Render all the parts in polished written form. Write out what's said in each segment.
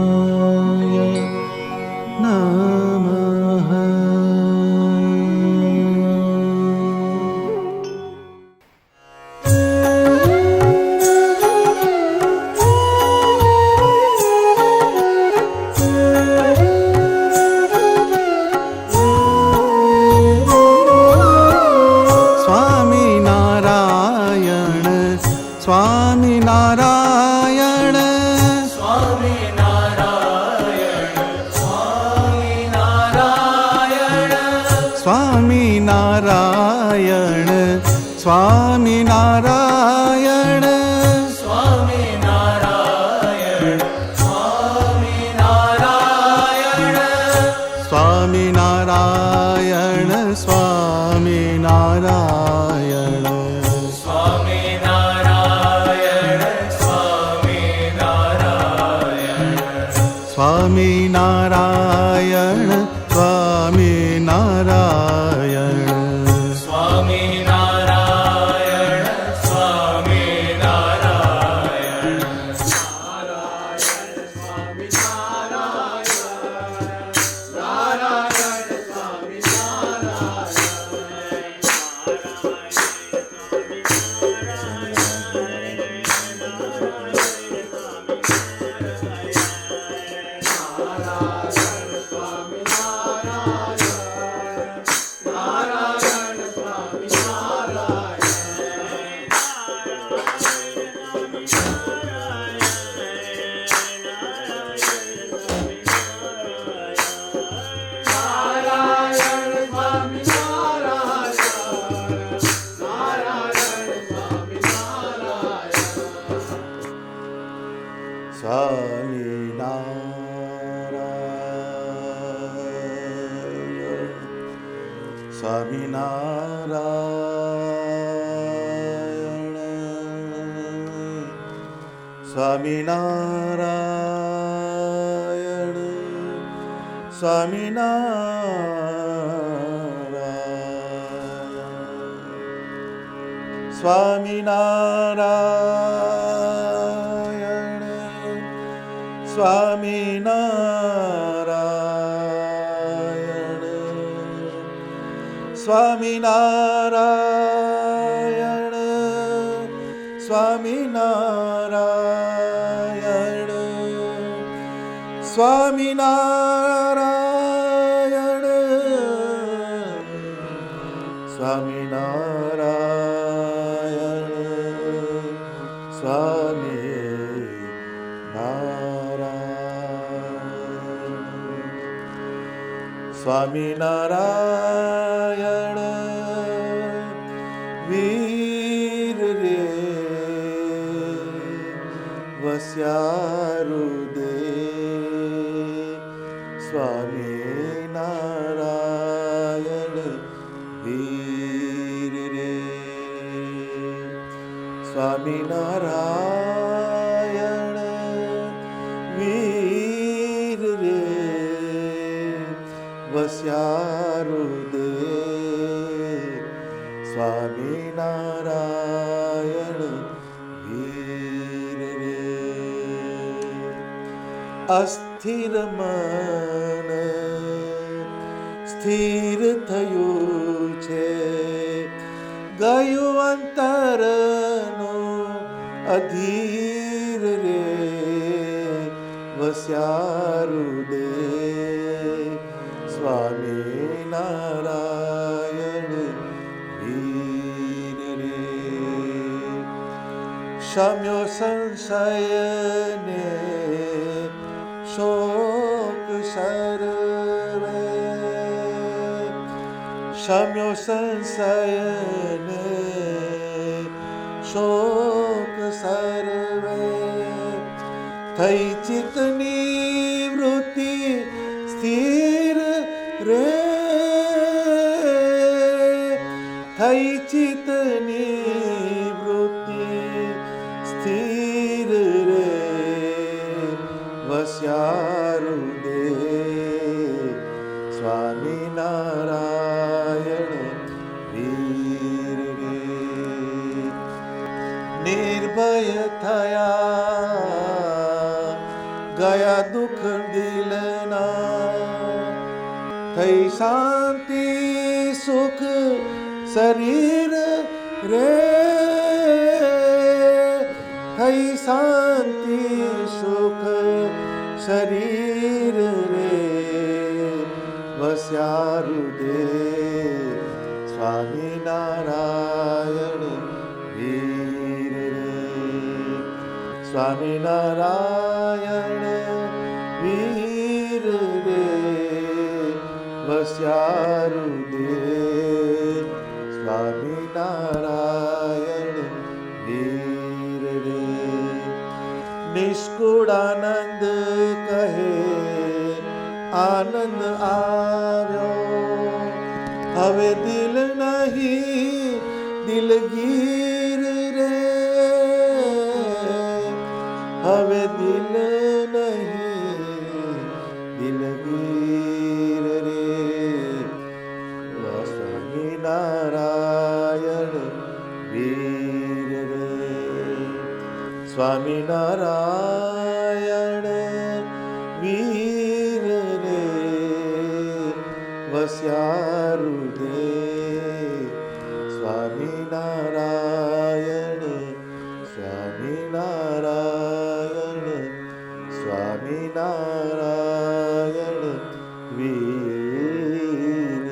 સ્વામિનારાયણાય નમઃ. સ્વામિનારાયણ સ્વામિનારાયણ સ્વામિનારાયણ સ્વામિનારાયણ સ્વામિનારાયણ સ્વામિનારાયણ સ્વામિનારાયણ સ્વામિનારાયણ સ્વામિનારાયણ સ્વામિનારાયણ સ્વામિનારાયણ સ્વામિનારાયણ સ્વામિનારાયણ સ્વામિનારાયણ સ્વામિનારાયણ સ્વામિનારાયણ વીર રે વસ્યારુદે સ્વામિનારાયણ વીર રે સ્વામિનારાયણ વીર રે વસ્યારુદે સ્વામિનારાયણ વીર રે અસ્થિર મન સ્થિર થયું છે ગયું અંતરનું અધીર રે વસ્યારુદે સ્વામિનારાયણ વીર રે શમ્યો સંશયને શોક સર્વે શમ્યો સંશયને શોક સર્વે થઈ ચિત્તની વૃત્તિ સ્થિર રે થઈ ચિત્તની વૃત્તિ સ્થિર રે વસ્યારુદે સ્વામિનારાયણ વીર રે નિર્ભય થયા ગયા દુઃખ દિલના થઈ શાંતિ સુખ શરીર રે થઈ શાંતિ સુખ શરીર રે વસ્યા હૃદય સ્વામિનારાયણ વીર રે સ્વામિનારાયણ વીર રે વસ્યા હૃદય સ્વામિનારાયણ વીર રે નિષ્કુળાનંદ કહે આનંદ આવ્યો હવે દિલ નહીં દિલગીર રે હવે દિલ નહીં દિલગીર રે સ્વામિનારાયણ વીર રે સ્વામિનારાયણ વીર રે વસ્યા હૃદય સ્વામિનારાયણ સ્વામિનારાયણ સ્વામિનારાયણ વીર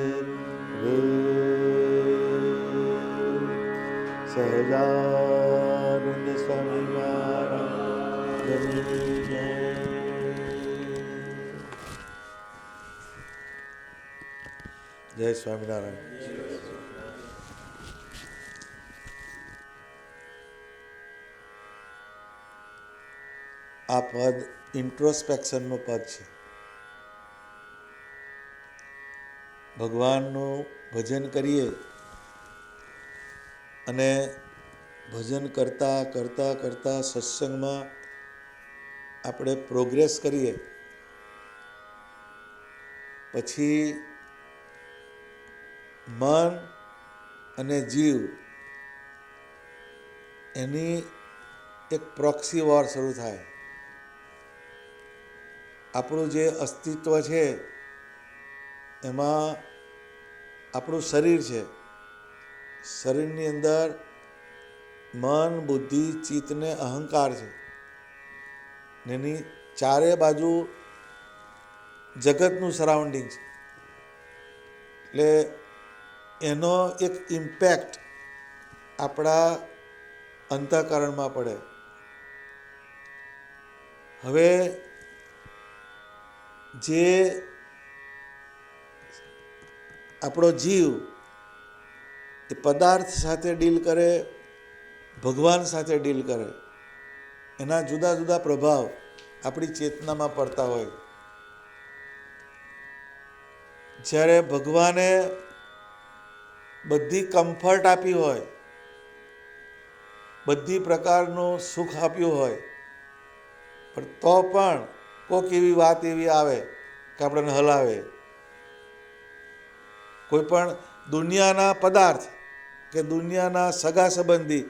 રે સહજાનંદ સ્વામી મહારાજ જય સ્વામિનારાયણ. આ પદ ઇન્ટ્રોસ્પેક્શનનું પદ છે. ભગવાનનું ભજન કરીએ અને ભજન કરતાં કરતાં કરતાં સત્સંગમાં આપણે પ્રોગ્રેસ કરીએ પછી મન અને જીવ એની એક પ્રોક્સી વોર શરૂ થાય. આપણું જે અસ્તિત્વ છે એમાં આપણું શરીર છે. શરીરની અંદર મન બુદ્ધિ ચિત્ત ને અહંકાર છે. એની ચારે બાજુ જગતનું સરાઉન્ડિંગ છે. એટલે એનો એક ઇમ્પેક્ટ આપણા અંતઃકરણમાં પડે. હવે જે આપણો જીવ એ પદાર્થ સાથે ડીલ કરે, ભગવાન સાથે ડીલ કરે, એના જુદા જુદા પ્રભાવ આપણી ચેતનામાં પડતા હોય. જ્યારે ભગવાને બધી કમ્ફર્ટ આપી હોય, બધી પ્રકારનું સુખ આપ્યું હોય, પણ તો પણ કોઈક એવી વાત એવી આવે કે આપણને હલાવે. કોઈ પણ દુનિયાના પદાર્થ કે દુનિયાના સગા સંબંધી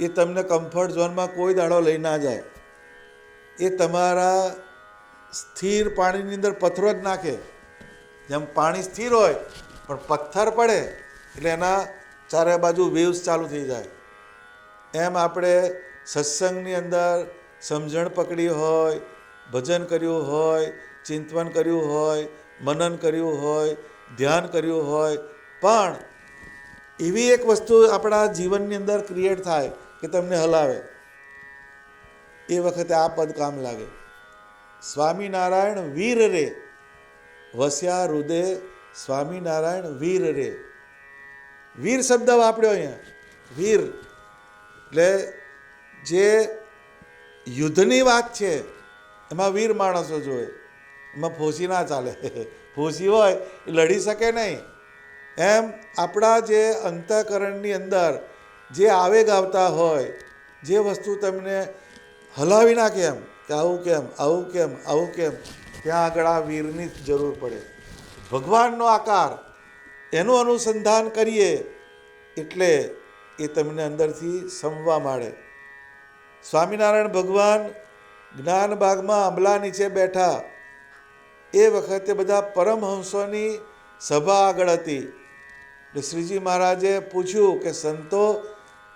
એ તમને કમ્ફર્ટ ઝોનમાં કોઈ દાડો લઈ ના જાય. એ તમારા સ્થિર પાણીની અંદર પથ્થરો જ નાખે. જેમ પાણી સ્થિર હોય પણ પથ્થર પડે એટલે એના ચારે બાજુ વેવ્સ ચાલુ થઈ જાય. એમ આપણે સત્સંગની અંદર સમજણ પકડી હોય, ભજન કર્યું હોય, ચિંતન કર્યું હોય, મનન કર્યું હોય, ધ્યાન કર્યું હોય, પણ એવી એક વસ્તુ આપણા જીવનની અંદર ક્રિએટ થાય કે તમને હલાવે. એ વખતે આ પદ કામ લાગે. સ્વામિનારાયણ વીર રે વસ્યા હૃદય સ્વામિનારાયણ વીર રે. વીર શબ્દ વાપર્યો અહીંયા. વીર એટલે જે યુદ્ધની વાત છે એમાં વીર માણસો જોઈએ. એમાં ફોસી ના ચાલે. ફોસી હોય એ લડી શકે નહીં. એમ આપણા જે અંતઃકરણની અંદર જે આવેગ આવતા હોય, જે વસ્તુ તમને હલાવી નાખે એમ કે આવું કેમ, આવું કેમ, આવું કેમ, ત્યાં આગળ આ વીરની જ જરૂર પડે. ભગવાનનો આકાર એનું અનુસંધાન કરીએ એટલે એ તમને અંદરથી સમવા માંડે. સ્વામિનારાયણ ભગવાન જ્ઞાન બાગમાં આંબલા નીચે બેઠા એ વખતે બધા પરમહંસોની સભા આગળ હતી. એટલે શ્રીજી મહારાજે પૂછ્યું કે સંતો,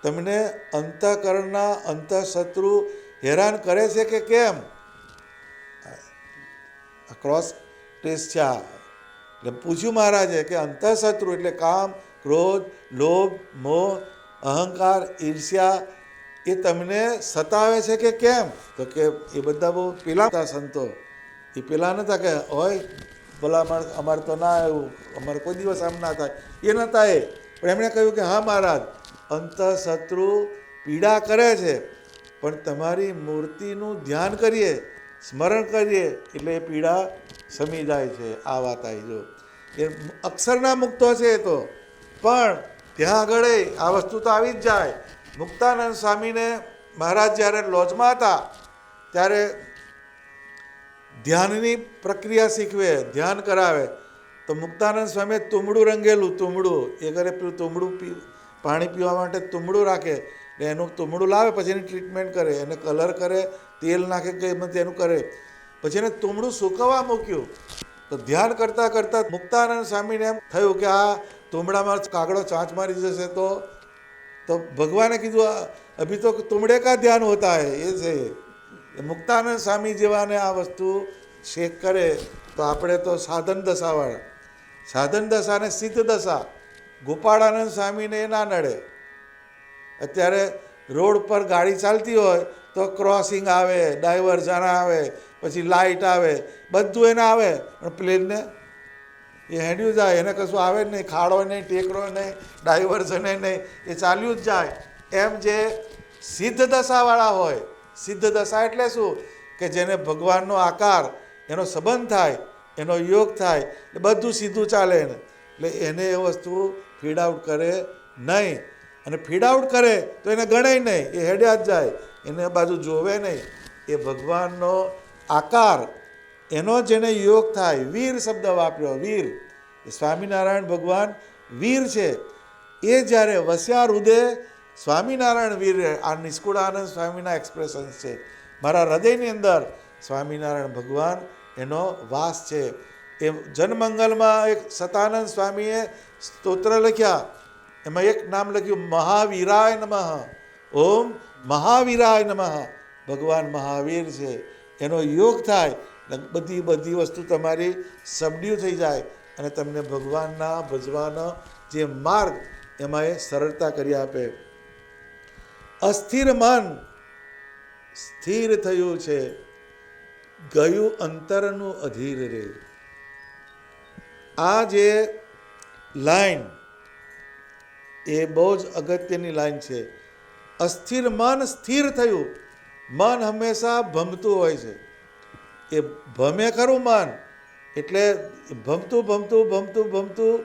તમને અંતઃકરણના અંતઃશત્રુ હેરાન કરે છે કે કેમ? ક્રોસ ટેસ્ટ છે આ. એટલે પૂછ્યું મહારાજે કે અંતઃશત્રુ એટલે કામ, ક્રોધ, લોભ, મોહ, અહંકાર, ઈર્ષ્યા એ તમને સતાવે છે કે કેમ? તો કે એ બધા બહુ પેલા હતા સંતો, એ પેલા નહોતા કે હોય ભલા અમારે તો ના એવું, અમારે કોઈ દિવસ આમ ના થાય, એ નહોતા એ. પણ એમણે કહ્યું કે હા મહારાજ, અંતઃશત્રુ પીડા કરે છે, પણ તમારી મૂર્તિનું ધ્યાન કરીએ, સ્મરણ કરીએ એટલે એ પીડા શમી જાય છે. આ વાત આવી. જો એ અક્ષરના મુક્તો છે એ તો, પણ ત્યાં આગળ આ વસ્તુ તો આવી જ જાય. મુક્તાનંદ સ્વામીને મહારાજ જ્યારે લોજમાં હતા ત્યારે ધ્યાનની પ્રક્રિયા શીખવે, ધ્યાન કરાવે. તો મુક્તાનંદ સ્વામીએ તુંબડું રંગેલું, તુંબડું એ ઘરે પેલું તુંબડું પાણી પીવા માટે તુંબડું રાખે, એટલે એનું તુંબડું લાવે, પછી એની ટ્રીટમેન્ટ કરે, એને કલર કરે, તેલ નાખે કે એનું કરે, પછી એને તુંબડું સૂકવવા મૂક્યું. તો ધ્યાન કરતાં કરતાં મુક્તાનંદ સ્વામીને એમ થયું કે આ તુંબડામાં કાગડો ચાંચ મારી જશે તો ભગવાને કીધું અભી તો તુંબડે કા ધ્યાન હોતા હે. એ છે મુક્તાનંદ સ્વામી જેવાને આ વસ્તુ શેક કરે તો આપણે તો સાધન દશાવાળા, સાધન દશા ને સિદ્ધ દશા. ગોપાળાનંદ સ્વામીને એ ના નડે. અત્યારે રોડ પર ગાડી ચાલતી હોય તો ક્રોસિંગ આવે, ડાયવર્ઝન આવે, પછી લાઇટ આવે, બધું એને આવે, પણ પ્લેનને એ હેડ્યું જાય, એને કશું આવે જ નહીં, ખાડો નહીં, ટેકરો નહીં, ડાયવર્ઝને નહીં, એ ચાલ્યું જ જાય. એમ જે સિદ્ધ દશાવાળા હોય, સિદ્ધ દશા એટલે શું કે જેને ભગવાનનો આકાર, એનો સંબંધ થાય, એનો યોગ થાય, એ બધું સીધું ચાલે એને. એટલે એને એ વસ્તુ ફીડ આઉટ કરે નહીં. અને ફીડ આઉટ કરે તો એને ગણાય નહીં, એ હેડ્યા જ જાય, એને બાજુ જોવે નહીં. એ ભગવાનનો આકાર, એનો જેને યોગ થાય, વીર શબ્દ વાપર્યો, વીર. એ સ્વામિનારાયણ ભગવાન વીર છે. એ જ્યારે વસ્યા હૃદય સ્વામિનારાયણ વીર, આ નિષ્કુળાનંદ સ્વામીના એક્સપ્રેશન છે. મારા હૃદયની અંદર સ્વામિનારાયણ ભગવાન એનો વાસ છે. એ જનમંગલમાં એક સતાનંદ સ્વામીએ સ્તોત્ર લખ્યા, એમાં એક નામ લખ્યું મહાવીરાય નમઃ. ઓમ મહાવીરાય નમઃ. ભગવાન મહાવીર છે, એનો યોગ થાય, બધી વસ્તુ તમારી સબડ્યુ થઈ જાય અને તમને ભગવાનના ભજવાનો જે માર્ગ એમાં એ સરળતા કરી આપે. અસ્થિર મન સ્થિર થયું છે, ગયું અંતરનું અધીર રે. આ જે લાઈન એ બહુ જ અગત્યની લાઈન છે. અસ્થિર મન સ્થિર થયું. મન હંમેશા ભમતું હોય છે. એ ભમે ખરું મન, એટલે ભમતું ભમતું ભમતું ભમતું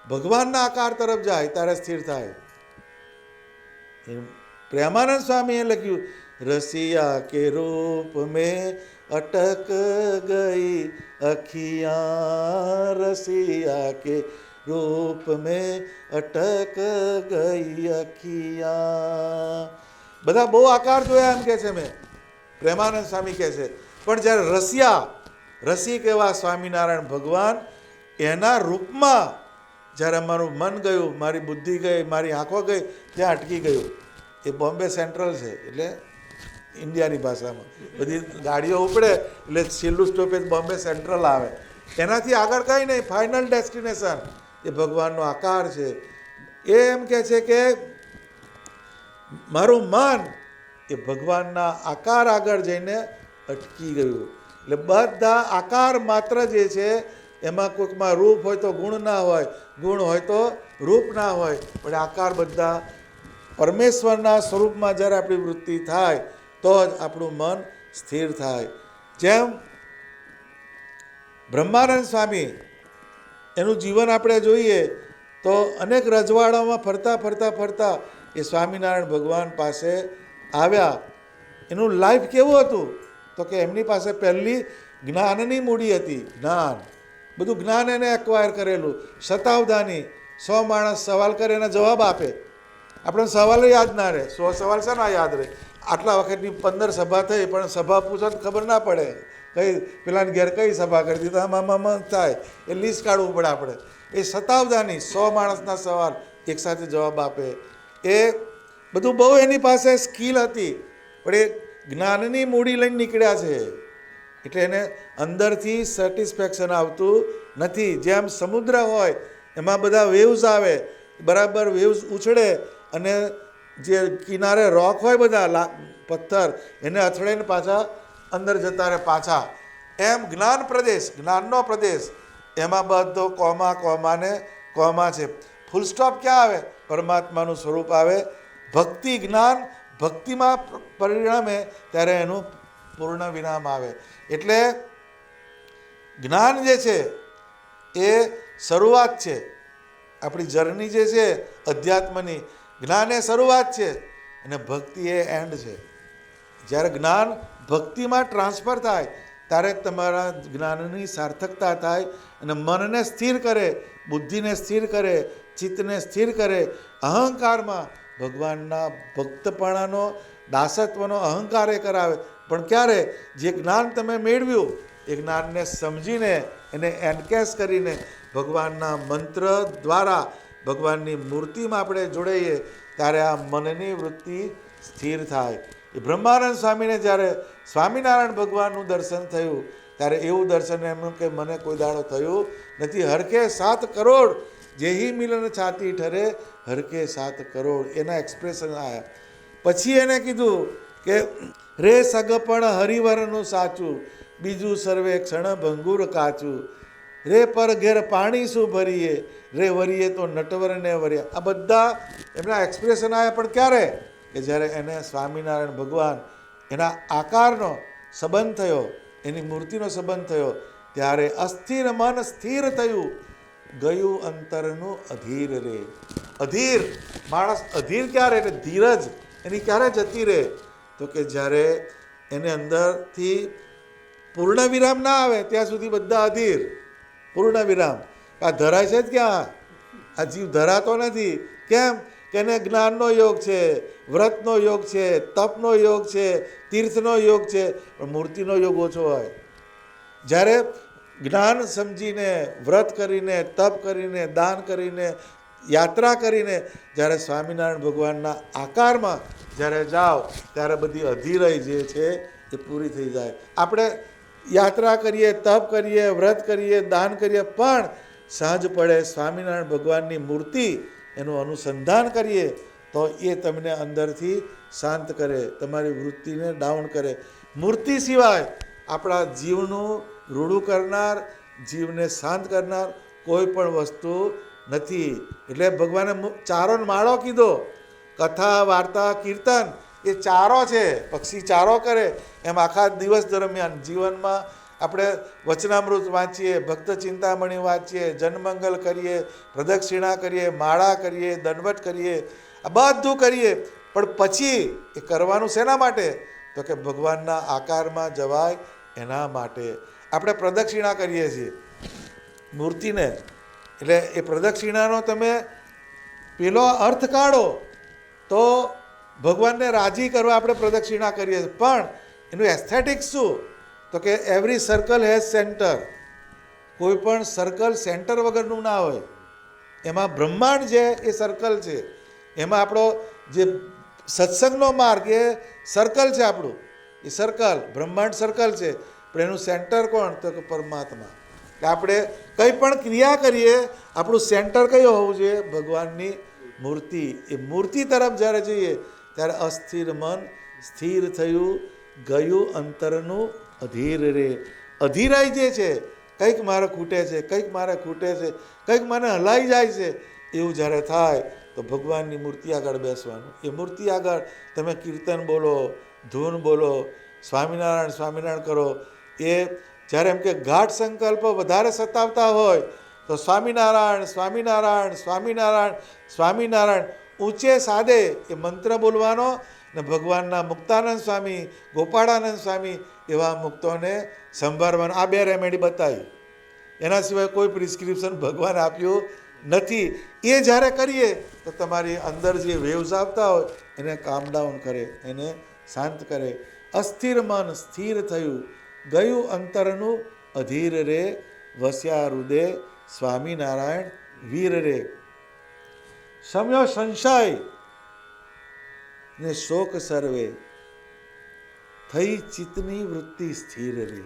ભગવાનના આકાર તરફ જાય ત્યારે સ્થિર થાય. પ્રેમાનંદ સ્વામીએ લખ્યું, રસિયા કે રૂપ મેં અટક ગઈ અખિયા, રસિયા કે રૂપ મેં અટક ગઈ અખિયા. બધા બહુ આકાર જોયા એમ કે છે મેં, પ્રેમાનંદ સ્વામી કહે છે. પણ જ્યારે રસિયા, રસિક એવા સ્વામિનારાયણ ભગવાન, એના રૂપમાં જ્યારે મારું મન ગયું, મારી બુદ્ધિ ગઈ, મારી આંખો ગઈ, ત્યાં અટકી ગયું. એ બોમ્બે સેન્ટ્રલ છે, એટલે ઇન્ડિયાની ભાષામાં બધી ગાડીઓ ઉપડે એટલે છેલ્લું સ્ટોપેજ બોમ્બે સેન્ટ્રલ આવે. એનાથી આગળ કંઈ નહીં, ફાઇનલ ડેસ્ટિનેશન એ ભગવાનનો આકાર છે. એ એમ કહે છે કે મારું મન એ ભગવાનના આકાર આગળ જઈને અટકી ગયું. એટલે બધા આકાર માત્ર જે છે એમાં કોઈકમાં રૂપ હોય તો ગુણ ના હોય, ગુણ હોય તો રૂપ ના હોય, પણ આકાર બધા પરમેશ્વરના સ્વરૂપમાં જ્યારે આપણી વૃત્તિ થાય તો જ આપણું મન સ્થિર થાય. જેમ બ્રહ્માનંદ સ્વામી, એનું જીવન આપણે જોઈએ તો અનેક રજવાડામાં ફરતા ફરતા ફરતા એ સ્વામિનારાયણ ભગવાન પાસે આવ્યા. એનું લાઈફ કેવું હતું તો કે એમની પાસે પહેલી જ્ઞાનની મૂડી હતી. જ્ઞાન, બધું જ્ઞાન એને એક્વાયર કરેલું. શતાવધાની, 100 માણસ સવાલ કરે એના જવાબ આપે. આપણને સવાલ યાદ ના રહે, 100 સવાલ છે ના યાદ રહે. આટલા વખતની 15 સભા થઈ, પણ સભા પૂછો તો ખબર ના પડે કઈ પેલાને ઘેર કઈ સભા કરી દીધી, આમાં થાય એ લિસ્ટ કાઢવું પડે આપણે. એ સતાવદાની 100 માણસના સવાલ એકસાથે જવાબ આપે, એ બધું બહુ એની પાસે સ્કિલ હતી, પણ એ જ્ઞાનની મૂડી લઈને નીકળ્યા છે એટલે એને અંદરથી સેટિસ્ફેક્શન આવતું નથી. જેમ સમુદ્ર હોય એમાં બધા વેવ્સ આવે, બરાબર વેવ્સ ઉછળે અને જે કિનારે રોક હોય બધા પથ્થર એને અથડાઈને પાછા અંદર જતા રહે પાછા. એમ જ્ઞાન પ્રદેશ, જ્ઞાનનો પ્રદેશ, એમાં બધો કોમાને કોમા છે. ફૂલ સ્ટોપ ક્યાં આવે? પરમાત્માનું સ્વરૂપ આવે. ભક્તિ જ્ઞાન ભક્તિમાં પરિણમે ત્યારે એનું પૂર્ણ વિરામ આવે. એટલે જ્ઞાન જે છે એ શરૂઆત છે, આપણી જર્ની જે છે અધ્યાત્મની, જ્ઞાન એ શરૂઆત છે અને ભક્તિ એ એન્ડ છે. જ્યારે જ્ઞાન ભક્તિમાં ટ્રાન્સફર થાય ત્યારે તમારા જ્ઞાનની સાર્થકતા થાય અને મનને સ્થિર કરે, બુદ્ધિને સ્થિર કરે, ચિત્તને સ્થિર કરે. અહંકારમાં ભગવાનના ભક્તપણાનો દાસત્વનો અહંકાર એ કરાવે. પણ ક્યારે? જે જ્ઞાન તમે મેળવ્યું એ જ્ઞાનને સમજીને એને એન્કેસ કરીને ભગવાનના મંત્ર દ્વારા ભગવાનની મૂર્તિમાં આપણે જોડાઈએ ત્યારે આ મનની વૃત્તિ સ્થિર થાય. એ બ્રહ્માનંદ સ્વામીને જ્યારે સ્વામિનારાયણ ભગવાનનું દર્શન થયું ત્યારે એવું દર્શન એમનું કે મને કોઈ દાડો થયું નથી. હરખે 7 કરોડ જેહી મિલન છાતી ઠરે, હરખે 7 કરોડ એના એક્સપ્રેશન આવ્યા. પછી એને કીધું કે રે સગપણ હરિવરનું સાચું, બીજું સર્વે ક્ષણ ભંગુર કાચું, રે પર ઘેર પાણી શું ભરીએ, રે વરીએ તો નટવરને વર્યા. આ બધા એમના એક્સપ્રેશન આવ્યા. પણ ક્યારે? કે જ્યારે એને સ્વામિનારાયણ ભગવાન એના આકારનો સંબંધ થયો, એની મૂર્તિનો સંબંધ થયો ત્યારે અસ્થિર મન સ્થિર થયું, ગયું અંતરનું અધીર રે. અધીર માણસ અધીર ક્યારે? એટલે ધીરજ એની ક્યારે જતી રહે? તો કે જ્યારે એને અંદરથી પૂર્ણ વિરામ ના આવે ત્યાં સુધી બધા અધીર. પૂર્ણ વિરામ આ ધરાય છે જ ક્યાં? આ જીવ ધરાતો નથી. કેમ? કે એને જ્ઞાનનો યોગ છે, વ્રતનો યોગ છે, તપનો યોગ છે, તીર્થનો યોગ છે, પણ મૂર્તિનો યોગ ઓછો હોય. જ્યારે જ્ઞાન સમજીને, વ્રત કરીને, તપ કરીને, દાન કરીને, યાત્રા કરીને જ્યારે સ્વામિનારાયણ ભગવાનના આકારમાં જ્યારે જાઓ ત્યારે બધી અધીરાઈ જે છે એ પૂરી થઈ જાય. આપણે યાત્રા કરીએ, તપ કરીએ, વ્રત કરીએ, દાન કરીએ, પણ સાંજ પડે સ્વામિનારાયણ ભગવાનની મૂર્તિ એનું અનુસંધાન કરીએ તો એ તમને અંદરથી શાંત કરે, તમારી વૃત્તિને ડાઉન કરે. મૂર્તિ સિવાય આપણા જીવનું રૂડું કરનાર, જીવને શાંત કરનાર કોઈ પણ વસ્તુ નથી. એટલે ભગવાને ચારો માળો કીધો. કથા, વાર્તા, કીર્તન એ ચારો છે. પક્ષી ચારો કરે એમ આખા દિવસ દરમિયાન જીવનમાં આપણે વચનામૃત વાંચીએ, ભક્ત ચિંતામણી વાંચીએ, જનમંગલ કરીએ, પ્રદક્ષિણા કરીએ, માળા કરીએ, દંડવત કરીએ, આ બધું કરીએ, પણ પછી એ કરવાનું શેના માટે? તો કે ભગવાનના આકારમાં જવાય એના માટે. આપણે પ્રદક્ષિણા કરીએ છીએ મૂર્તિને, એટલે એ પ્રદક્ષિણાનો તમે પેલો અર્થ કાઢો તો ભગવાનને રાજી કરવા આપણે પ્રદક્ષિણા કરીએ છીએ. પણ એનું એસ્થેટિક્સ શું? તો કે એવરી સર્કલ હેઝ સેન્ટર. કોઈ પણ સર્કલ સેન્ટર વગરનું ના હોય. એમાં બ્રહ્માંડ છે એ સર્કલ છે. એમાં આપણો જે સત્સંગનો માર્ગ એ સર્કલ છે. આપણું એ સર્કલ બ્રહ્માંડ સર્કલ છે, પણ એનું સેન્ટર કોણ? તો કે પરમાત્મા. કે આપણે કંઈ પણ ક્રિયા કરીએ આપણું સેન્ટર કયું હોવું જોઈએ? ભગવાનની મૂર્તિ. એ મૂર્તિ તરફ જ્યારે જઈએ ત્યારે અસ્થિર મન સ્થિર થયું, ગયું અંતરનું અધીર રે. અધીરાઈ જે છે, કંઈક મારે ખૂટે છે, કંઈક મારે ખૂટે છે, કંઈક મને હલાઈ જાય છે, એવું જ્યારે થાય તો ભગવાનની મૂર્તિ આગળ બેસવાનું. એ મૂર્તિ આગળ તમે કીર્તન બોલો, ધૂન બોલો, સ્વામિનારાયણ સ્વામિનારાયણ કરો. એ જ્યારે એમ કે ગાઢ સંકલ્પ વધારે સતાવતા હોય તો સ્વામિનારાયણ સ્વામિનારાયણ સ્વામિનારાયણ સ્વામિનારાયણ ઊંચે સાદે એ મંત્ર બોલવાનો ને ભગવાનના મુક્તાનંદ સ્વામી, ગોપાળાનંદ સ્વામી એવા મુક્તોને સંભાળવાનું. આ 2 રેમેડી બતાવી. એના સિવાય કોઈ પ્રિસ્ક્રિપ્શન ભગવાન આપ્યું નથી. એ જ્યારે કરીએ તો તમારી અંદર જે વેવ્સ આવતા હોય એને કામ ડાઉન કરે, એને શાંત કરે. અસ્થિર મન સ્થિર થયું, ગયું અંતરનું અધીર રે, વસ્યા હૃદય સ્વામિનારાયણ વીર રે. શમ્યો સંશય ને શોક સર્વે, થઈ ચિત્તની વૃત્તિ સ્થિર રે.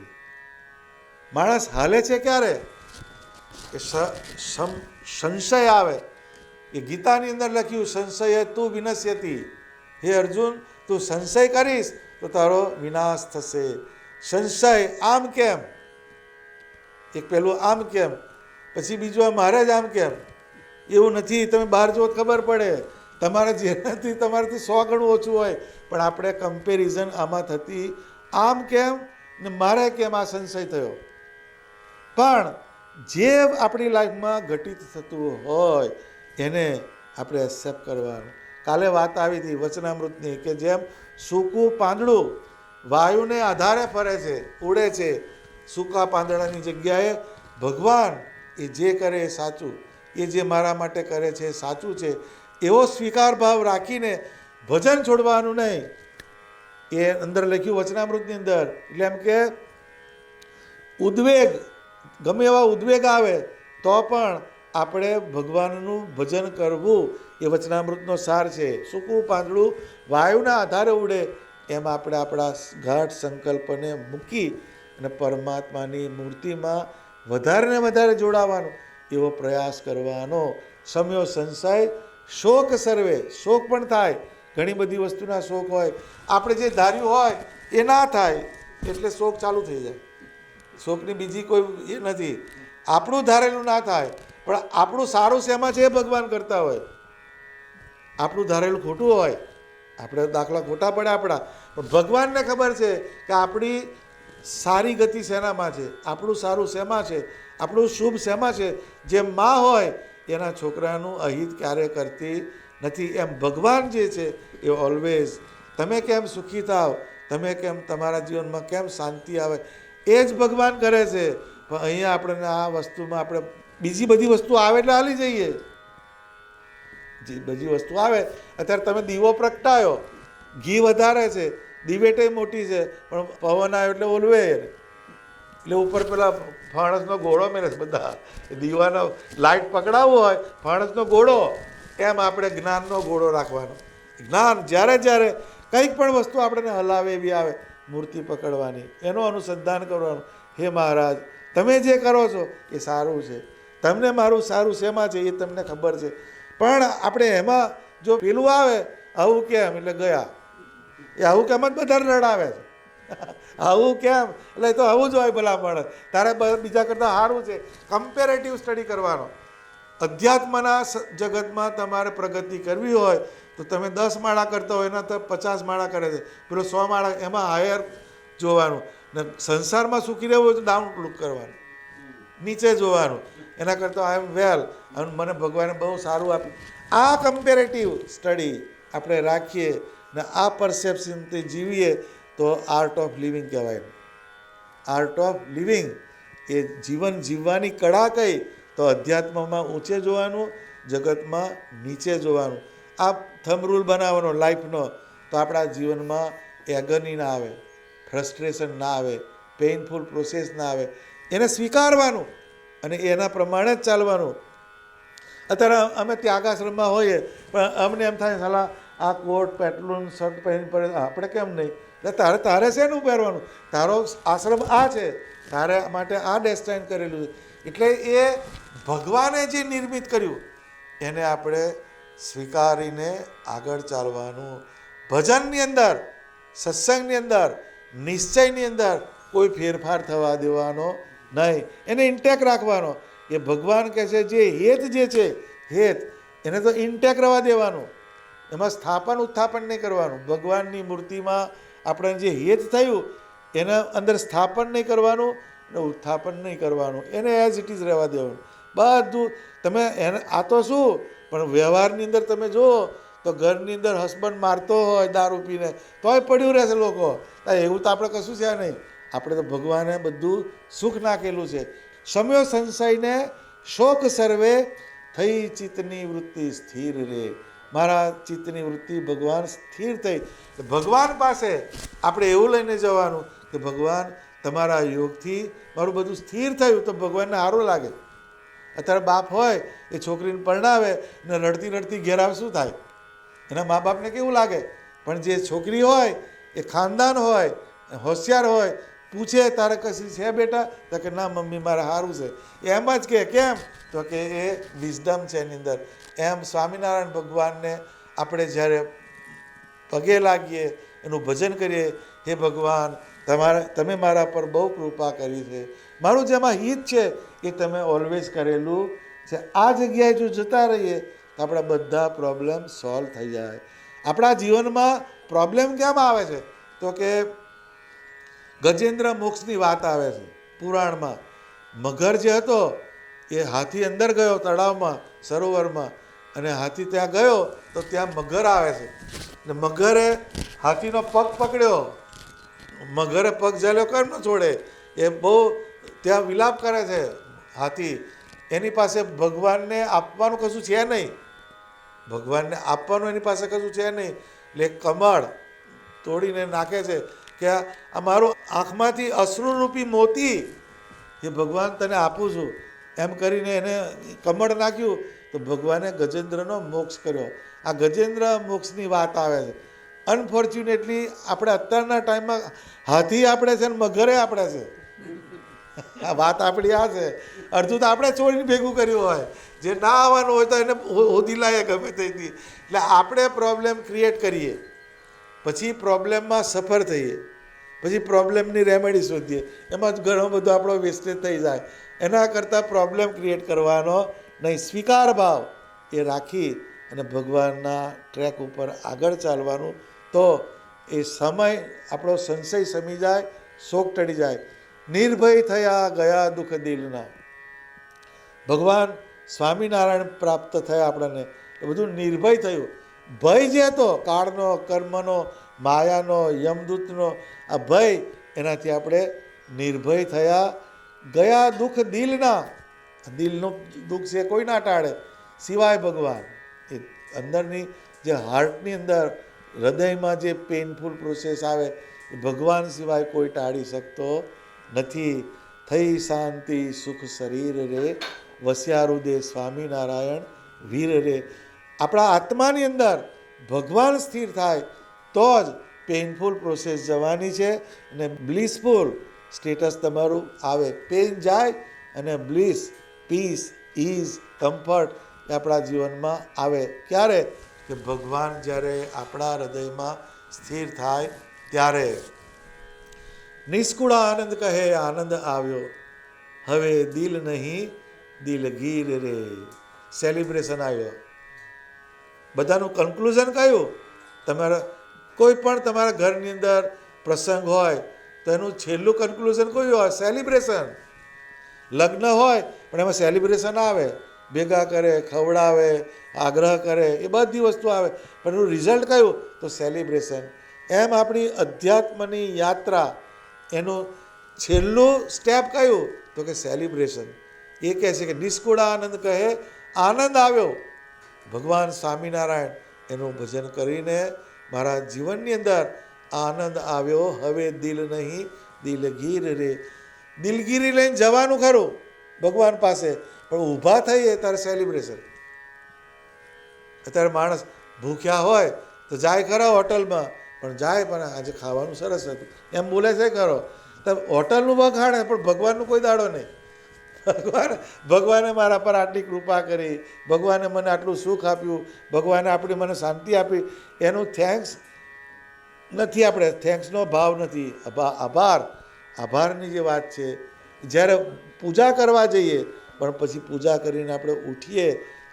માણસ હાલે છે ક્યારે કે સંશય આવે. એ ગીતાની અંદર લખ્યું સંશય તું વિનશ્યતિ. હે અર્જુન, તું સંશય કરીશ તો તારો વિનાશ થશે. સંશય આમ કેમ, એક પહેલું આમ કેમ, પછી બીજું આ મારે જ આમ કેમ. એવું નથી, તમે બહાર જો ખબર પડે. તમારે જેનાથી તમારાથી 100 ગણું ઓછું હોય, પણ આપણે કમ્પેરિઝન આમાં થતી આમ કેમ ને મારે કેમ આ સંશય થયો. પણ જે આપણી લાઈફમાં ઘટિત થતું હોય એને આપણે એક્સેપ્ટ કરવાનું. કાલે વાત આવી હતી વચનામૃતની કે જેમ સૂકું પાંદડું વાયુને આધારે ફરે છે, ઉડે છે, સૂકા પાંદડાની જગ્યાએ ભગવાન એ જે કરે એ સાચું, એ જે મારા માટે કરે છે એ સાચું છે, એવો સ્વીકાર ભાવ રાખીને ભજન છોડવાનું નહીં. એ અંદર લખ્યું વચનામૃતની અંદર. એટલે એમ કે ઉદ્વેગ, ગમે એવા ઉદ્વેગ આવે તો પણ આપણે ભગવાનનું ભજન કરવું એ વચનામૃતનો સાર છે. સૂકું પાંદડું વાયુના આધારે ઉડે એમ આપણે આપણા ગાઢ સંકલ્પને મૂકી અને પરમાત્માની મૂર્તિમાં વધારે ને વધારે જોડાવાનો એવો પ્રયાસ કરવાનો. શમ્યો સંશય શોક સર્વે, શોક પણ થાય, ઘણી બધી વસ્તુના શોક હોય, આપણે જે ધાર્યું હોય એ ના થાય એટલે શોક ચાલુ થઈ જાય. શોકની બીજી કોઈ એ નથી, આપણું ધારેલું ના થાય. પણ આપણું સારું શેમાં છે એ ભગવાન કરતા હોય. આપણું ધારેલું ખોટું હોય, આપણે દાખલા ખોટા પડે આપણા, પણ ભગવાનને ખબર છે કે આપણી સારી ગતિ શેનામાં છે, આપણું સારું શેમાં છે, આપણું શુભ શેમાં છે. જે માં હોય એના છોકરાનું અહિત ક્યારે કરતી નથી. એમ ભગવાન જે છે એ ઓલવેઝ તમે કેમ સુખી થાવ, તમે કેમ તમારા જીવનમાં કેમ શાંતિ આવે એ જ ભગવાન કરે છે. પણ અહીંયા આપણને આ વસ્તુમાં આપણે બીજી બધી વસ્તુ આવે એટલે હાલી જઈએ. જે બધી વસ્તુ આવે, અત્યારે તમે દીવો પ્રગટાયો, ઘી વધારે છે, દિવેટે મોટી છે, પણ પવન આવ્યો એટલે ઓલવે, એટલે ઉપર પેલા ફાણસનો ગોળો મેળે બધા. દીવાનો લાઇટ પકડાવવું હોય ફાણસનો ગોળો, એમ આપણે જ્ઞાનનો ગોળો રાખવાનો. જ્ઞાન જ્યારે જ્યારે કંઈક પણ વસ્તુ આપણને હલાવે એવી આવે, મૂર્તિ પકડવાની, એનું અનુસંધાન કરવાનું. હે મહારાજ, તમે જે કરો છો એ સારું છે, તમને મારું સારું શેમાં છે એ તમને ખબર છે. પણ આપણે એમાં જો પેલું આવે આવું કેમ એટલે ગયા, એ આવું કેમ જ બધા રડાવે છે. આવું કેમ એટલે તો આવું જ હોય ભલામણ, તારે બીજા કરતાં સારું છે. કમ્પેરેટિવ સ્ટડી કરવાનો. અધ્યાત્મના જગતમાં તમારે પ્રગતિ કરવી હોય તો તમે 10 માળા કરતા હોય એના તો 50 માળા કરે છે, પેલો 100 માળા, એમાં હાયર જોવાનું. ને સંસારમાં સુખી રહેવું હોય તો ડાઉન લુક કરવાનું, નીચે જોવાનું. એના કરતાં આઈ એમ વેલ, અને મને ભગવાને બહુ સારું આપ્યું. આ કમ્પેરેટિવ સ્ટડી આપણે રાખીએ ને આ પરસેપ્શનથી જીવીએ તો આર્ટ ઓફ લિવિંગ કહેવાય. આર્ટ ઓફ લિવિંગ એ જીવન જીવવાની કળા કઈ તો અધ્યાત્મમાં ઊંચે જોવાનું, જગતમાં નીચે જોવાનું. આ થંબ રૂલ બનાવવાનો લાઈફનો તો આપણા જીવનમાં એગની ના આવે, ફ્રસ્ટ્રેશન ના આવે, પેઇનફુલ પ્રોસેસ ના આવે. એને સ્વીકારવાનું અને એના પ્રમાણે જ ચાલવાનું. અત્યારે અમે ત્યાગાશ્રમમાં હોઈએ પણ અમને એમ થાય સાલા આ કોટ પેટલુન શર્ટ પહેરી પડે, આપણે કેમ નહીં? એટલે તારે શેનું પહેરવાનું? તારો આશ્રમ આ છે, તારે માટે આ ડેસ્ટાઇન કરેલું છે. એટલે એ ભગવાને જે નિર્મિત કર્યું એને આપણે સ્વીકારીને આગળ ચાલવાનું. ભજનની અંદર, સત્સંગની અંદર, નિશ્ચયની અંદર કોઈ ફેરફાર થવા દેવાનો નહીં, એને ઇન્ટેક રાખવાનો. એ ભગવાન કહે છે જે હેત જે છે હેત એને તો ઇન્ટેક રહેવા દેવાનું, એમાં સ્થાપન ઉત્થાપન નહીં કરવાનું. ભગવાનની મૂર્તિમાં આપણે જે હેત થયું એના અંદર સ્થાપન નહીં કરવાનું અને ઉત્થાપન નહીં કરવાનું, એને એઝ ઇટ ઇઝ રહેવા દેવાનું બધું. તમે એને આ તો શું, પણ વ્યવહારની અંદર તમે જુઓ તો ઘરની અંદર હસબન્ડ મારતો હોય દારૂ પીને તોય પડ્યું રહેશે લોકો. એવું તો આપણે કશું છે નહીં. આપણે તો ભગવાને બધું સુખ નાખેલું છે. શમ્યો સંશયને શોક સર્વે, થઈ ચિત્તની વૃત્તિ સ્થિર રે, મારા ચિત્તની વૃત્તિ ભગવાન સ્થિર થઈ. ભગવાન પાસે આપણે એવું લઈને જવાનું કે ભગવાન તમારા યોગથી મારું બધું સ્થિર થયું, તો ભગવાનને સારું લાગે. અત્યારે બાપ હોય એ છોકરીને પરણાવે ને રડતી રડતી ઘેર આવે, શું થાય? એના મા બાપને કેવું લાગે? પણ જે છોકરી હોય એ ખાનદાન હોય, હોશિયાર હોય, પૂછે તારે કશી છે બેટા? તો કે ના મમ્મી મારે સારું છે. એમ જ કે કેમ? તો કે એ વિઝડમ છે એની અંદર. એમ સ્વામિનારાયણ ભગવાનને આપણે જ્યારે પગે લાગીએ, એનું ભજન કરીએ, હે ભગવાન તમે મારા પર બહુ કૃપા કરી છે, મારું જેમાં હિત છે એ તમે ઓલવેઝ કરેલું છે. આ જગ્યાએ જો જતા રહીએ તો આપણા બધા પ્રોબ્લેમ સોલ્વ થઈ જાય. આપણા જીવનમાં પ્રોબ્લેમ કેમ આવે છે? તો કે ગજેન્દ્ર મોક્ષની વાત આવે છે પુરાણમાં. મગર જે હતો એ હાથી અંદર ગયો તળાવમાં, સરોવરમાં, અને હાથી ત્યાં ગયો તો ત્યાં મગર આવે છે. ને મગરે હાથીનો પગ પકડ્યો. મગરે પગ ઝાલ્યો કેમ ન છોડે? એ બહુ ત્યાં વિલાપ કરે છે હાથી. એની પાસે ભગવાનને આપવાનું કશું છે નહીં. ભગવાનને આપવાનું એની પાસે કશું છે નહીં. એટલે કમળ તોડીને નાખે છે કે આ મારું આંખમાંથી અશ્રુરૂપી મોતી એ ભગવાન તને આપું છું, એમ કરીને એને કમળ નાખ્યું તો ભગવાને ગજેન્દ્રનો મોક્ષ કર્યો. આ ગજેન્દ્ર મોક્ષની વાત આવે છે. અનફોર્ચ્યુનેટલી આપણે અત્યારના ટાઈમમાં હાથી આપણે છે ને મગરે આપણે છે. આ વાત આપણી આ છે. અડધું તો આપણે છોડીને ભેગું કર્યું હોય. જે ના આવવાનું હોય તો એને હોદી લાય ગમે તેથી. એટલે આપણે પ્રોબ્લેમ ક્રિએટ કરીએ, પછી પ્રોબ્લેમમાં સફર થઈએ, પછી પ્રોબ્લેમની રેમેડી શોધીએ, એમાં જ ઘણો બધો આપણો વેસ્ટેજ થઈ જાય. એના કરતાં પ્રોબ્લેમ ક્રિએટ કરવાનો નહીં, સ્વીકાર ભાવ એ રાખી અને ભગવાનના ટ્રેક ઉપર આગળ ચાલવાનું. તો એ સમય આપણો સંશય સમી જાય, શોક ટળી જાય. નિર્ભય થયા ગયા દુઃખ દિલના. ભગવાન સ્વામિનારાયણ પ્રાપ્ત થયા આપણને, એ બધું નિર્ભય થયું. ભય જે હતો કાળનો, કર્મનો, માયાનો, યમદૂતનો, આ ભય, એનાથી આપણે નિર્ભય થયા. ગયા દુઃખ દિલના. દિલનું દુઃખ છે કોઈ ના ટાળે સિવાય ભગવાન. એ અંદરની જે હાર્ટની અંદર, હૃદયમાં જે પેઇનફુલ પ્રોસેસ આવે એ ભગવાન સિવાય કોઈ ટાળી શકતો નથી. થઈ શાંતિ સુખ શરીર રે, વસ્યા હૃદય સ્વામિનારાયણ વીર રે. આપણા આત્માની અંદર ભગવાન સ્થિર થાય તો જ પેઇનફુલ પ્રોસેસ જવાની છે અને બ્લિસફુલ સ્ટેટસ તમારું આવે. પેઇન જાય અને બ્લિસ, પીસ, ઇઝ, કમ્ફર્ટ એ આપણા જીવનમાં આવે. ક્યારે? કે ભગવાન જ્યારે આપણા હૃદયમાં સ્થિર થાય ત્યારે. નિષ્કુળ આનંદ કહે આનંદ આવ્યો, હવે દિલ નહીં દિલગીર રે. સેલિબ્રેશન આવ્યો. બધાનું કન્ક્લુઝન કયું? તમારા કોઈ પણ તમારા ઘરની અંદર પ્રસંગ હોય તો એનું છેલ્લું કન્ક્લુઝન કયું હોય? સેલિબ્રેશન. લગ્ન હોય પણ એમાં સેલિબ્રેશન આવે, ભેગા કરે, ખવડાવે, આગ્રહ કરે, એ બધી વસ્તુ આવે, પણ એનું રિઝલ્ટ કયું? તો સેલિબ્રેશન. એમ આપણી અધ્યાત્મની યાત્રા, એનું છેલ્લું સ્ટેપ કયું? તો કે સેલિબ્રેશન. એ કહે છે કે નિષ્કુળ આનંદ કહે આનંદ આવ્યો. ભગવાન સ્વામિનારાયણ એનું ભજન કરીને મારા જીવનની અંદર આનંદ આવ્યો, હવે દિલ નહીં દિલગીર રે. દિલગીરી લઈને જવાનું ખરું ભગવાન પાસે, પણ ઊભા થઈએ ત્યારે સેલિબ્રેશન. અત્યારે માણસ ભૂખ્યા હોય તો જાય ખરા હોટલમાં, પણ જાય પણ આજે ખાવાનું સરસ હતું એમ બોલે છે ખરો. તો હોટલનું વખાણે પણ ભગવાનનું કોઈ દાડો નહીં. ભગવાને મારા પર આટલી કૃપા કરી, ભગવાને મને આટલું સુખ આપ્યું, ભગવાને આપણી મને શાંતિ આપી, એનું થેન્ક્સ નથી. આપણે થેન્ક્સનો ભાવ નથી. આભારની જે વાત છે. જ્યારે પૂજા કરવા જઈએ પણ પછી પૂજા કરીને આપણે ઉઠીએ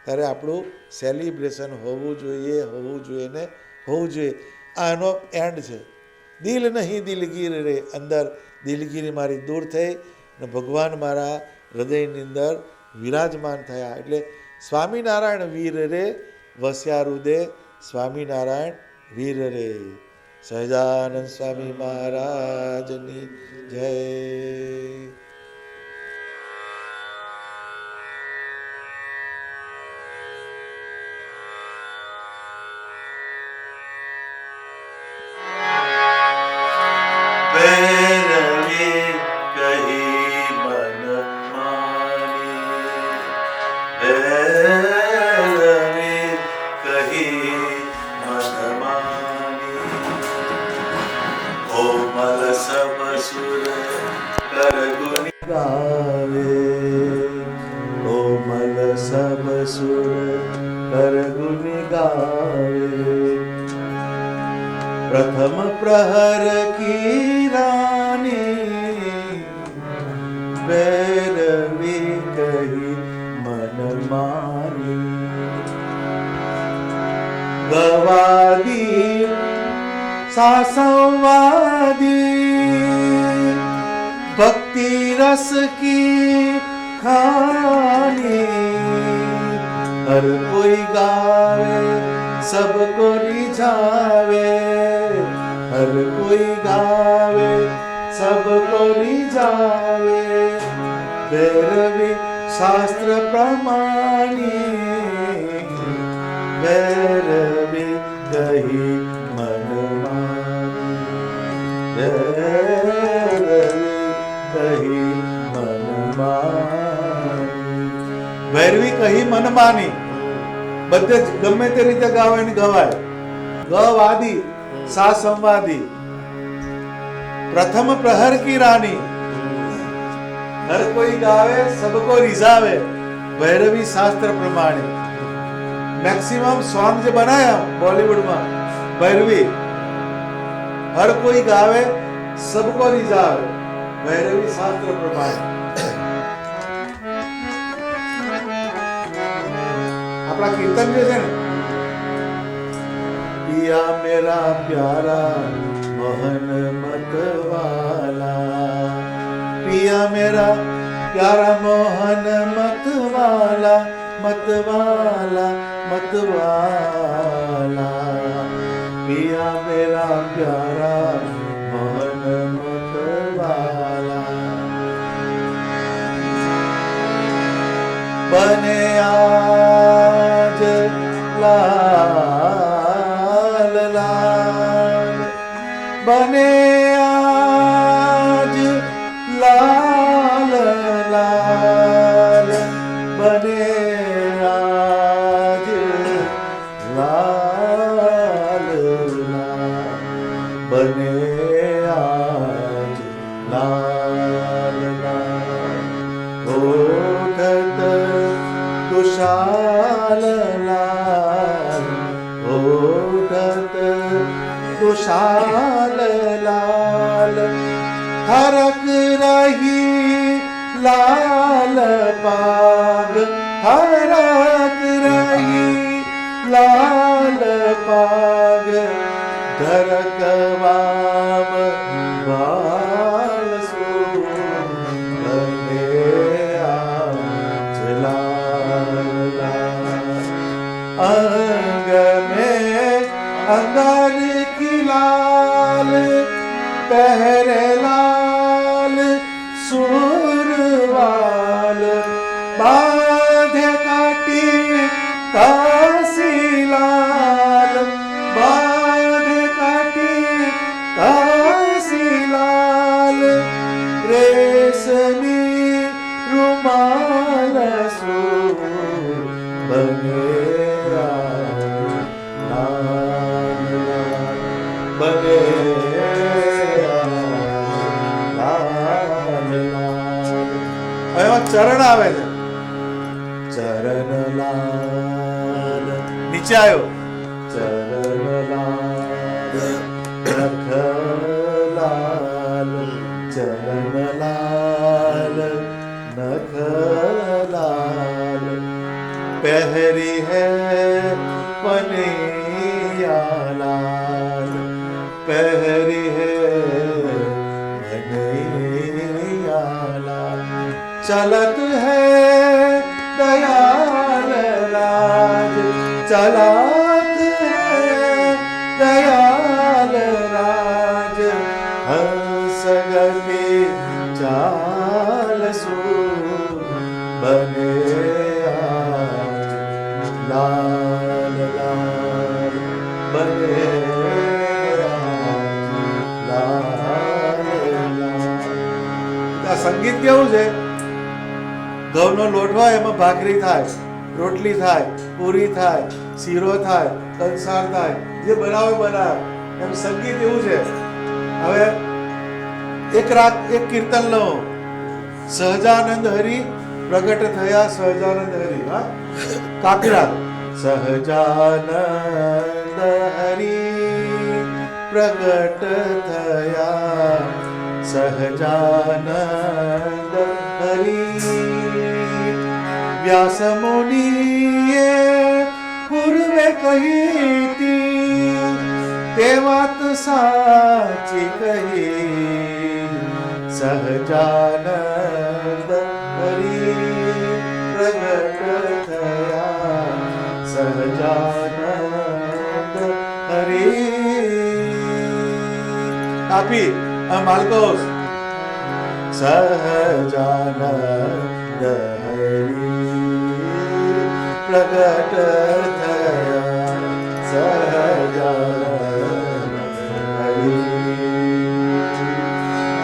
ત્યારે આપણું સેલિબ્રેશન હોવું જોઈએ ને હોવું જોઈએ. આ એનો એન્ડ છે. દિલ નહીં દિલગીર રે. અંદર દિલગીરી મારી દૂર થઈ અને ભગવાન મારા હૃદયની અંદર વિરાજમાન થયા. એટલે સ્વામિનારાયણ વીર રે, વસ્યા હૃદય સ્વામિનારાયણ વીર રે. સહજાનંદ સ્વામી મહારાજની જય. कोमल सब सुर कर गुण गावे, कोमल सब सुर कर गुण गावे। प्रथम प्रहर की रानी भैरवी कही मन मानी। गवादी सासंवादी भक्ति रस की खानी। हर कोई गावे सबको रिझावे, हर कोई गावे सबको रिझावे। भैरवी शास्त्र प्रमाणी, भैरवी कही मन मानी, भैरवी कही मन मानी। भैरवी कही मन मानी બધે ગમે તે રીતે ગાવે ને ગવાય. ગવાદી સા સંવાદી प्रथम प्रहर की रानी, हर कोई गावे सबको रिझावे। भैरवी शास्त्र प्रमाणे मैक्सिमम सॉन्ग जो बनाया बॉलीवुड में भैरवी, हर कोई गावे सबको रिझावे। भैरवी शास्त्र प्रमाणे अपना कीर्तन जो है पिया मेरा प्यारा मोहन मतवाला, पिया मेरा प्यारा मोहन मतवाला, मतवाला मतवाला। पिया मेरा प्यारा मोहन मतवाला। बने आज लाल लाल, बने आज लाल लाल, बने आज लाल लाल, बने आज लाल लाल। ओढ़त कुशाल लाल, ओढ़त कुशाल लाल। हरक रही लाल पाग, हरक रही लाल पाग। धरक वाम बाल सो बने आज लाल लाल। अंग में अंगार की लाल, पहरे लाल सुरवाल। बांधे काटी कासी लाल, बांधे काटी कासी लाल। रेशमी रुमाल सो बने लाल लाल, बने लाल लाल। એમાં ચરણ આવે છે, ચરણ લાલ નીચે આવ્યો, ચરણ લાલ નખ લાલ, ચરણ લાલ નખ લાલ। पहरी है पनिया लाल, पहरी है पनिया लाल। चलत है दयाल राज, चलत है दयाल राज। हंस गली चाल सो बने लाल लाल, बने लाल लाल। આ સંગીત કેવું છે? ઘઉંનો લોટ હોય એમાં ભાખરી થાય, રોટલી થાય, પૂરી થાય, શીરો થાય, કંસાર થાય, જે બનાવે બનાવે. એમ સંગીત એવું છે. હવે એક રાગ એક કીર્તન લો. સહજાનંદ હરિ પ્રગટ થયા સહજાનંદ હરિ. હા, કાપી રાગ. સહજાનંદ હરિ પ્રગટ થયા સહજાનંદ હરિ. વ્યાસ મુનિએ પૂર્વે કહીતી તે વાત સાચી કહી સહજાનંદ હરિ પ્રગટ થયા સહજાનંદ હરિ. આપી માલકોસ. સહજાનંદ હરિ પ્રગટ થયા સહજાનંદ હરિ.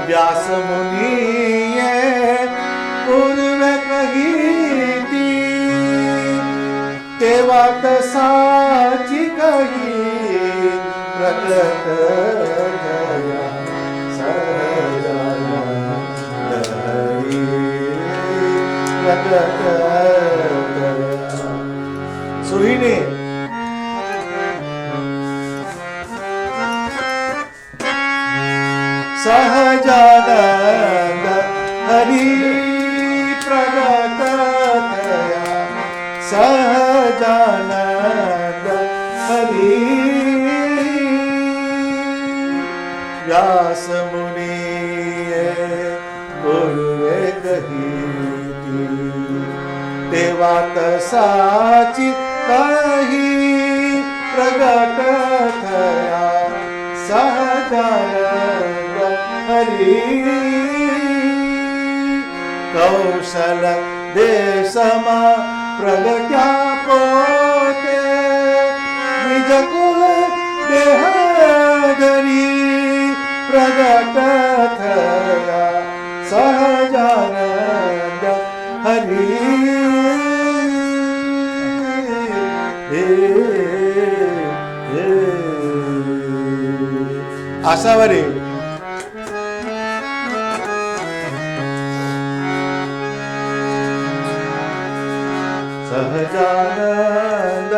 વ્યાસ મુનિએ પૂર્વે કહીતી તે વાત સાચી કહી પ્રગટ થયા સહજાનંદ હરિ પ્રગટ થયા. સુહીને સહજાનંદ હરિ પ્રગટ થયા સહજાનંદ હરિ. વ્યાસ મુનિએ પૂર્વે કહીતી તે વાત સાચી કહી પ્રગટ થયા સહજાનંદ હરિ. કૌશલ દેશમાં પ્રગટ્યા પોતે નિજ કુલ દેહ ધરી પ્રગટ થયા સહજાનંદ હરિ. આશાવરી. સહજાનંદ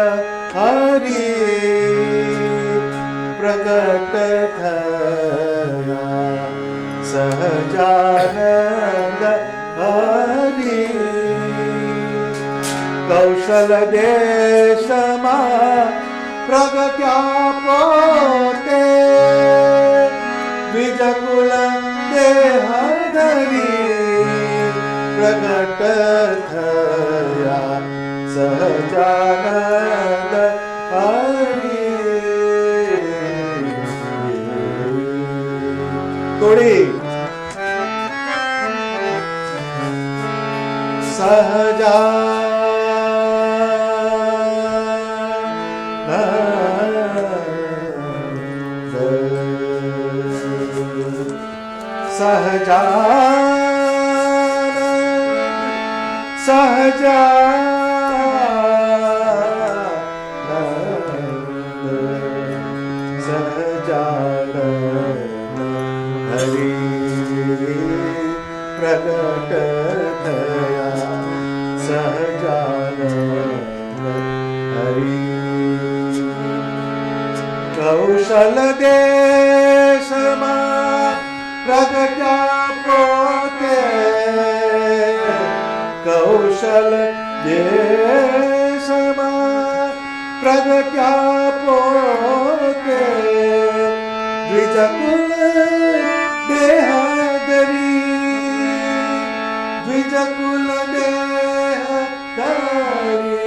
હરિ પ્રગટ થયા સહજાનંદ હરિ. કૌશલ દેશમાં પ્રગટ્યા પોતે દ્વિજ કુલ દેહ ધરી પ્રગટ થયા સહજાનંદ હરિ. થોડી સહજાનંદ હરિ પ્રગટ થયા સહજાનંદ હરિ. કૌશલ દેશમાં પ્રગટ્યા પોતે કૌશલ દેશમાં પ્રગટ્યા પોતે દ્વિજ કુલ દેહ ધરી દ્વિજ કુલ દેહ ધરી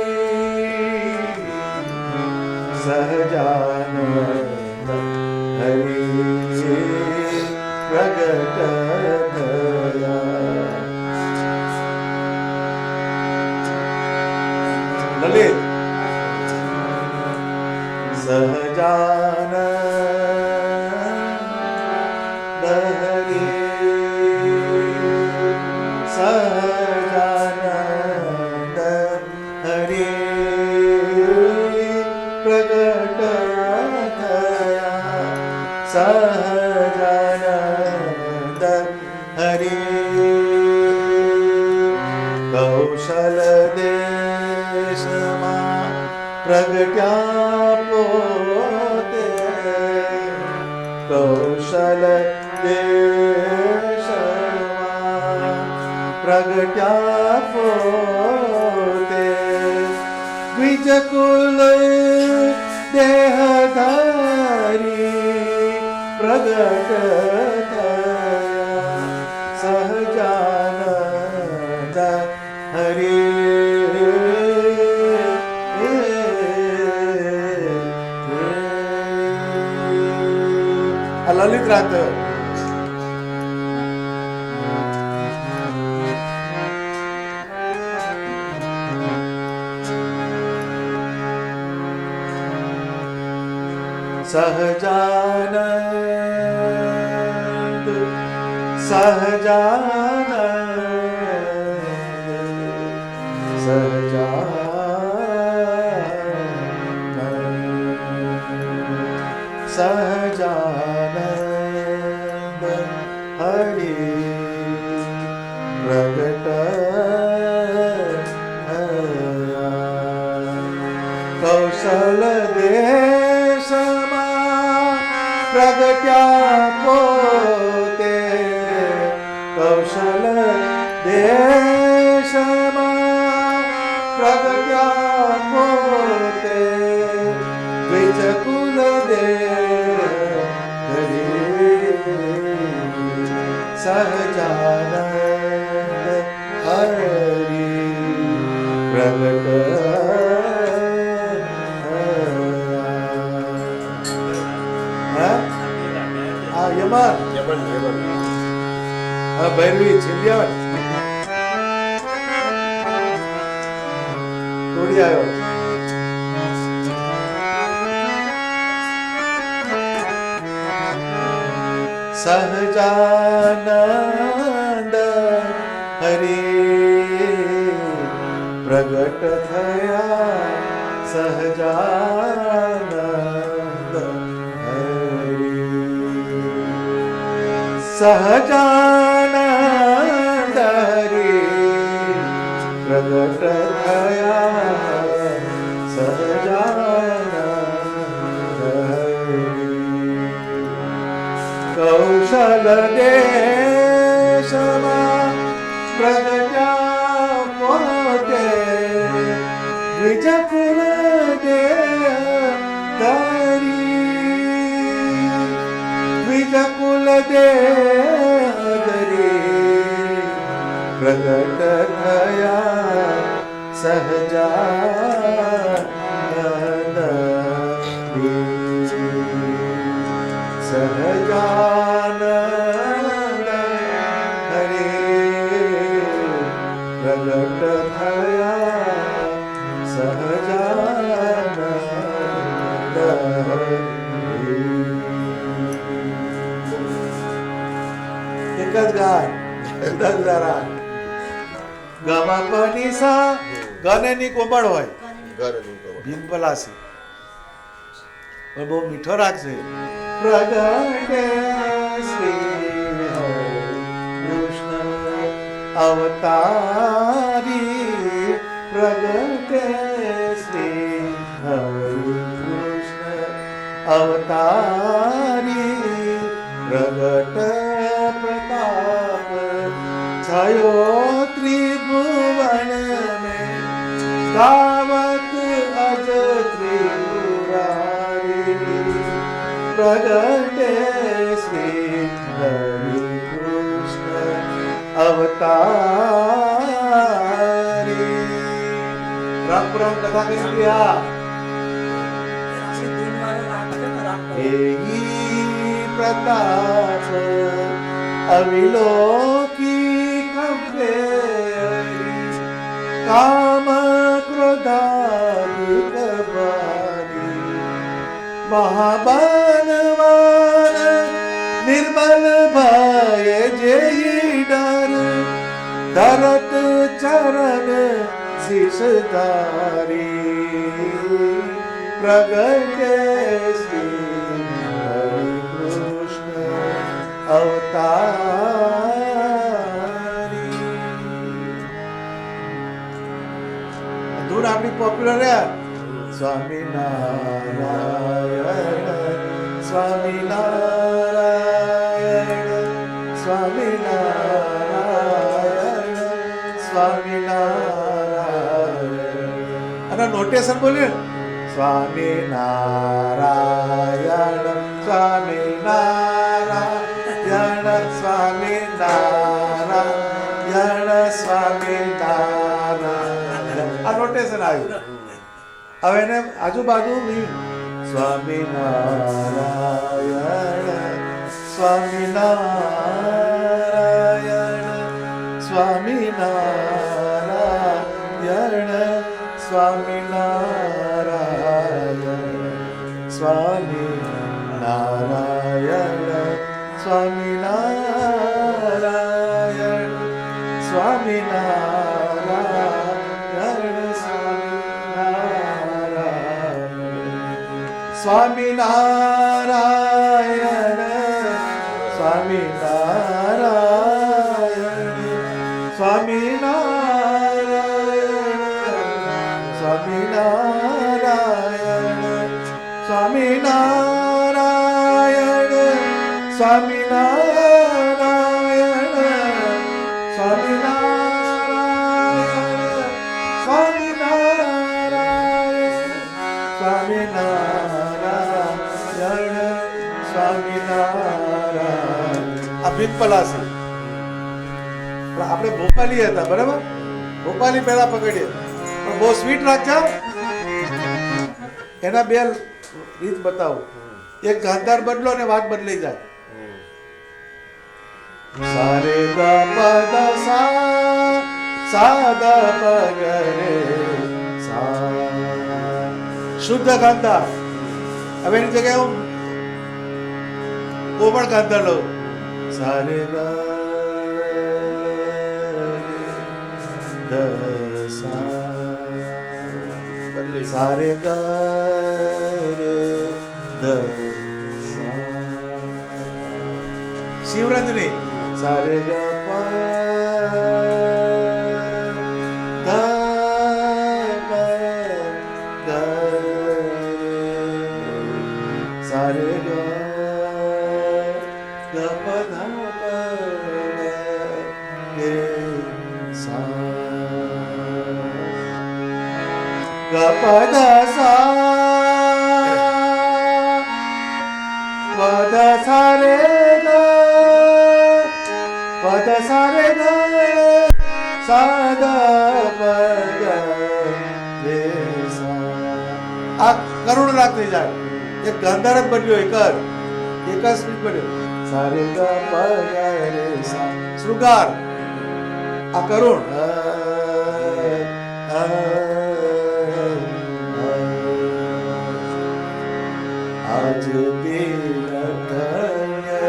સહજાનંદ હરિ પ્રગટ થયા. લલિત. સહજાનંદ હરિ સહજાનંદ સહજાનંદ હરી કૌશલ દેશમાં પ્રગટ્યા પોતે કૌશલ દેશમાં પ્રગટ્યા પોતે દ્વિજકુલ દેહધારી પ્રગટ થયા સહજાનંદ હરી આ લલિત રાગ થયો. સહજાનંદ સહજાનંદ સહજાનંદ સહજાનંદ હરી પ્રગટ થયા કૌશલ દેશમાં પ્રગટ્યા પોતે કૌશલ દેશમાં પ્રગટ્યા પોતે દ્વિજકુલ સહજાનંદ હરી પ્રગટ યમન હા ભૈરવી છેલ્યાર તોડી આવ્યો સહજાનંદ હરી પ્રગટ થયા સહજાનંદ સહજાનંદ હરી પ્રગટ થયા સહજાનંદ હરી કૌશલ દેશમાં પ્રગટ્યા પોતે દ્વિજકુલ દ્વિજકુલ દેહધરી પ્રગટ થયા સહજાનંદ સહજાનંદ હરી પ્રગટ થયા સહજાનંદ એક જ ગાય જુદા જુદા રાગ ગમા પની સા ગને ની કોમળ હોય ભીમ પલાસી પણ બહુ મીઠો રાગ છે પ્રગટે શ્રી કૃષ્ણ અવતારી પ્રગટે શ્રી કૃષ્ણ અવતારી પ્રગટ प्रताप छयो त्रिभुवन में गावत अज त्रिपुरारी प्रगटे श्री हरि कृष्ण अवतारी रामपुराण कथा कैसी दिया प्रताप अविलोकी खंबे काम क्रोधाधिक बारी महाबलवान निर्मल भय जय डर धरत चरण शीश धारी प्रगटे श्री हरि कृष्ण અવતારી. ધૂન આપણી પોપ્યુલર રહ્યા. સ્વામિનારાયણ સ્વામિનારાયણ સ્વામિનારાયણ સ્વામિનારાયણ. અને નોટેશન બોલીએ. સ્વામિનારાયણ સ્વામિનારાયણ સ્વામિનારાયણ સ્વામિનારાયણ. આ નોટેશન આવ્યું. હવે એને આજુબાજુ સ્વામિનારાયણ સ્વામિનારાયણ સ્વામિનારાયણ સ્વામિનારાયણ સ્વામિનારાયણ સ્વામિનારાયણ સ્વામિનારાયણ સ્વામિનારાયણ સ્વામિનારાયણ સ્વામિનારાયણ સ્વામિનારાયણ સ્વામિનારાયણ સ્વામિનારાયણ સ્વામિનારાયણ સ્વામિનારાયણ સ્વામિનારાયણ. આ ભીતપલાસી. પણ આપણે ભોપાલી હતા, બરાબર? ભોપાલી પહેલા પકડીએ, પણ બહુ સ્વીટ રાખજો. એના બે રીત બતાવું. એક ગાંધાર બદલો ને વાત બદલાઈ જાય. સારે ગ પદ સા સાદ પગરે સા. શુદ્ધ ગાંધાર. હવે એની જગ્યાએ હું કોમળ ગાંધાર લઉં. સારે ગ દ સા સારે ગ દ સા. શિવરંજની. સારે ગ પ દ પ દ સારે ગ ગ પ ધ પ રે સા ગ પ દ સા પ દ સા રે ગ પ દ સા રે ગ સા દ પ ગ રે સા. આ કરુણ રાગ થઈ જાય. એક ગાંધાર જ બન્યો, એક જ સ્પીડ બન્યો. સારે ગ પ ગ રે સા. શૃંગાર. આ કરુણ. આજ દિન ધન્ય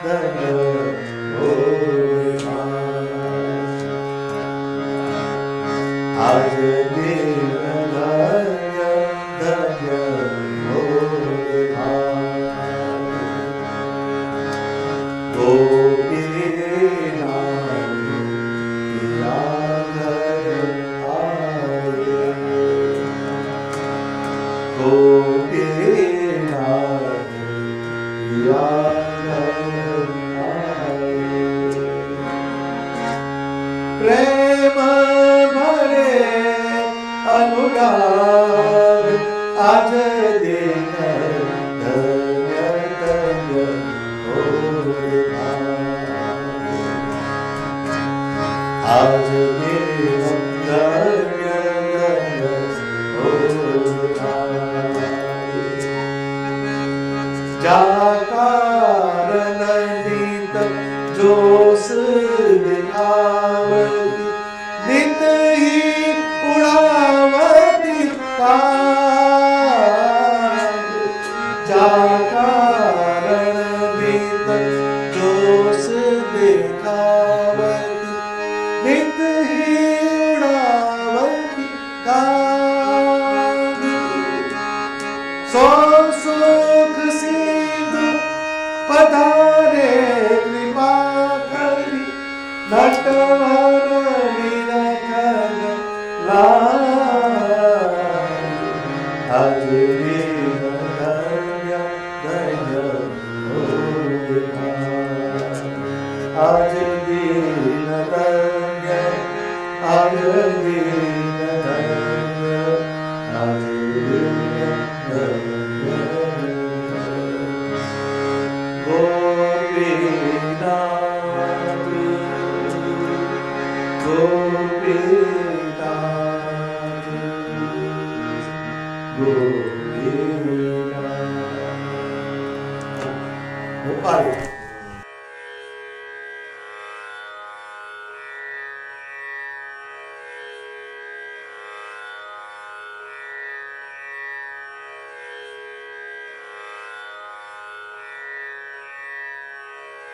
ધન્ય હોય. આજ દિન ધન્ય ધન્ય હોય. ગોપીનાથ યાદર આયે. ગોપીનાથ યાદર આયે. પ્રેમ ભરે અનુરાગ આજ દિન ધન્ય ધન્ય હોય. આજ દિન ધન્ય ધન્ય હોય. જાકાર નિત જોશ દિખાવતી નિત હી ઉડાવતી કાજ. જાકાર નિત જોશ દિખાવતી નિત હી ઉડાવતી કાજ. સો સુખ સિંધુ પધારે નટવર વિરખન લાય આજે દિન ધન્ય ધન્ય હો આજે દિન ધન્ય આજે દિન ધન્ય આજે દિન ધન્ય ગોપીનાથ ગોપીનાથ ગોપીનાથ.